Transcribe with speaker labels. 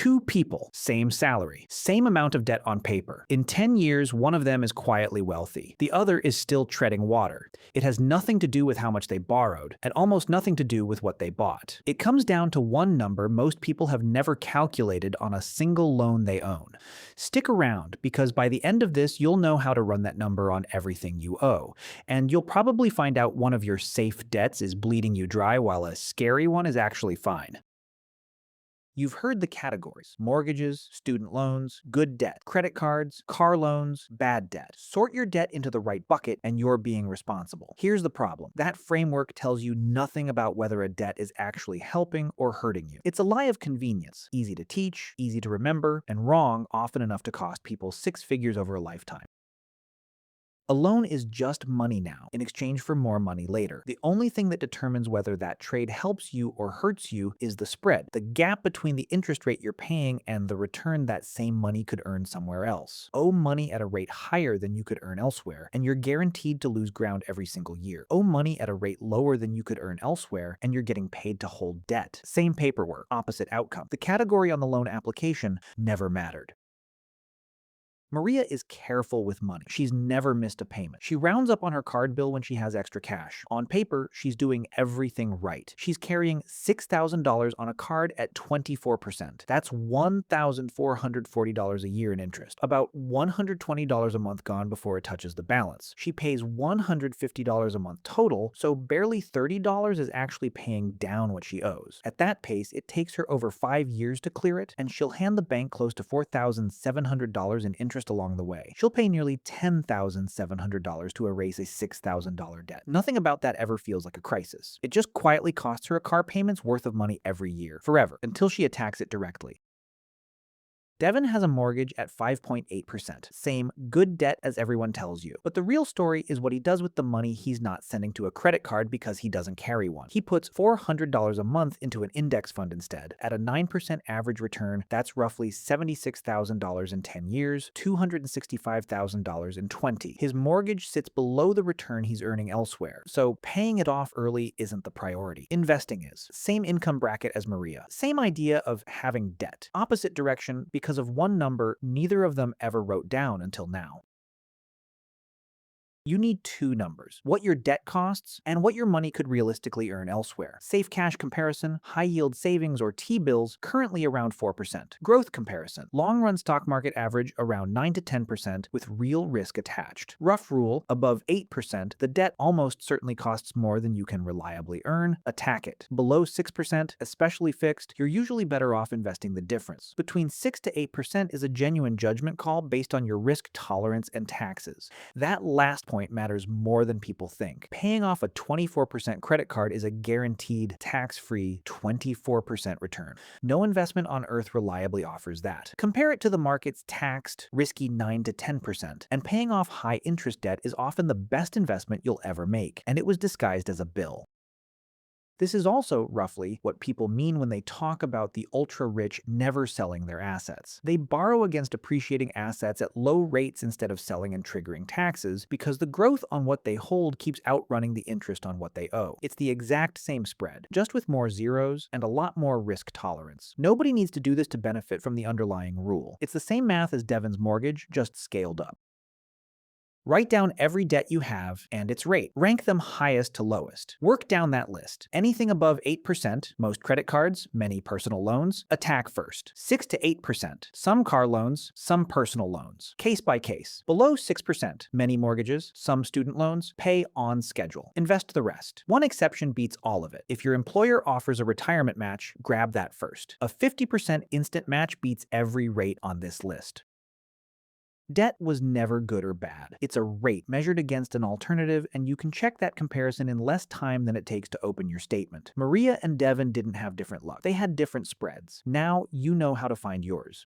Speaker 1: Two people, same salary, same amount of debt on paper. In 10 years, one of them is quietly wealthy. The other is still treading water. It has nothing to do with how much they borrowed, and almost nothing to do with what they bought. It comes down to one number most people have never calculated on a single loan they own. Stick around, because by the end of this, you'll know how to run that number on everything you owe. And you'll probably find out one of your safe debts is bleeding you dry while a scary one is actually fine. You've heard the categories: mortgages, student loans, good debt, credit cards, car loans, bad debt. Sort your debt into the right bucket and you're being responsible. Here's the problem: that framework tells you nothing about whether a debt is actually helping or hurting you. It's a lie of convenience, easy to teach, easy to remember, and wrong often enough to cost people six figures over a lifetime. A loan is just money now in exchange for more money later. The only thing that determines whether that trade helps you or hurts you is the spread, the gap between the interest rate you're paying and the return that same money could earn somewhere else. Owe money at a rate higher than you could earn elsewhere, and you're guaranteed to lose ground every single year. Owe money at a rate lower than you could earn elsewhere, and you're getting paid to hold debt. Same paperwork, opposite outcome. The category on the loan application never mattered. Maria is careful with money. She's never missed a payment. She rounds up on her card bill when she has extra cash. On paper, she's doing everything right. She's carrying $6,000 on a card at 24%. That's $1,440 a year in interest. About $120 a month gone before it touches the balance. She pays $150 a month total, so barely $30 is actually paying down what she owes. At that pace, it takes her over 5 years to clear it, and she'll hand the bank close to $4,700 in interest along the way. She'll pay nearly $10,700 to erase a $6,000 debt. Nothing about that ever feels like a crisis. It just quietly costs her a car payment's worth of money every year, forever, until she attacks it directly. Devon has a mortgage at 5.8%, same good debt as everyone tells you. But the real story is what he does with the money he's not sending to a credit card because he doesn't carry one. He puts $400 a month into an index fund instead. At a 9% average return, that's roughly $76,000 in 10 years, $265,000 in 20. His mortgage sits below the return he's earning elsewhere, so paying it off early isn't the priority. Investing is. Same income bracket as Maria. Same idea of having debt. Opposite direction because of one number neither of them ever wrote down until now. You need two numbers: what your debt costs and what your money could realistically earn elsewhere. Safe cash comparison, high yield savings or T-bills currently around 4%. Growth comparison, long run stock market average around 9 to 10% with real risk attached. Rough rule, above 8%, the debt almost certainly costs more than you can reliably earn. Attack it. Below 6%, especially fixed, you're usually better off investing the difference. Between 6 to 8% is a genuine judgment call based on your risk tolerance and taxes. That last point matters more than people think. Paying off a 24% credit card is a guaranteed, tax-free 24% return. No investment on earth reliably offers that. Compare it to the market's taxed, risky 9 to 10%, and paying off high-interest debt is often the best investment you'll ever make, and it was disguised as a bill. This is also, roughly, what people mean when they talk about the ultra-rich never selling their assets. They borrow against appreciating assets at low rates instead of selling and triggering taxes because the growth on what they hold keeps outrunning the interest on what they owe. It's the exact same spread, just with more zeros and a lot more risk tolerance. Nobody needs to do this to benefit from the underlying rule. It's the same math as Devon's mortgage, just scaled up. Write down every debt you have and its rate. Rank them highest to lowest. Work down that list. Anything above 8%, most credit cards, many personal loans, attack first. 6 to 8%, some car loans, some personal loans. Case by case. Below 6%, many mortgages, some student loans, pay on schedule. Invest the rest. One exception beats all of it. If your employer offers a retirement match, grab that first. A 50% instant match beats every rate on this list. Debt was never good or bad. It's a rate measured against an alternative, and you can check that comparison in less time than it takes to open your statement. Maria and Devon didn't have different luck. They had different spreads. Now you know how to find yours.